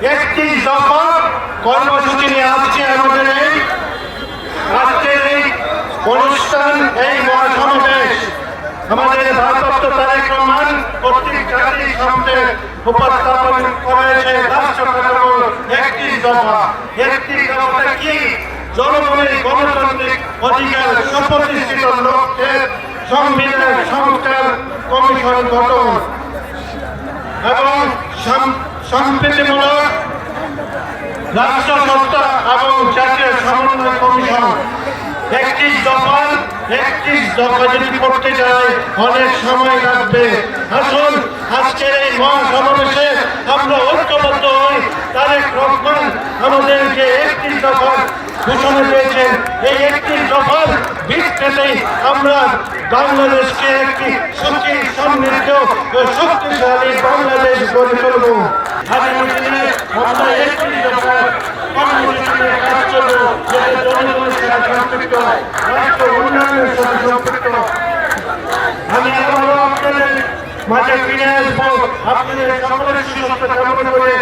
একটি দফা কর্মসূচি নিয়ে আজকে আজকের এই অনুষ্ঠান, এই মহাসমাবেশ আমাদের ভারপ্রাপ্ত তারেক রহমান কর্তৃক জাতির সামনে উপস্থাপন করেছে রাষ্ট্র কাঠামোর একটি দফা। একটি দফাটা কি? জনগণের গণতান্ত্রিক অধিকার সুপ্রতিষ্ঠিত লক্ষ্যে সংবিধান সংস্কার কমিশন গঠন এবং সম্প্রীতিমূলক রাষ্ট্র সত্তা এবং জাতীয় সমন্বয় কমিশন। একটি দফা যদি করতে যায় অনেক সময় লাগবে। আসুন আজকের এই মহাসমাবেশে আমরা ঐক্যবদ্ধ হই। তারেক রহমান আমাদেরকে একটি দফা ঘোষণা দিয়েছেন। এই একটি দফার ভিত্তিতেই আমরা বাংলাদেশকে একটি সুখী, সমৃদ্ধ ও শক্তিশালী বাংলাদেশ গড়ে তুলব। আগামী দিনে আমরা একটি দফা কর্মসূচির কাজ করব, যেটা জনগণের সাথে সম্পৃক্ত, রাষ্ট্র উন্নয়নের সাথে সম্পৃক্ত। আমি আবারও আপনাদের মাঝে ফিরে আসবো। আপনাদের সকলের সুস্বাস্থ্য কামনা করে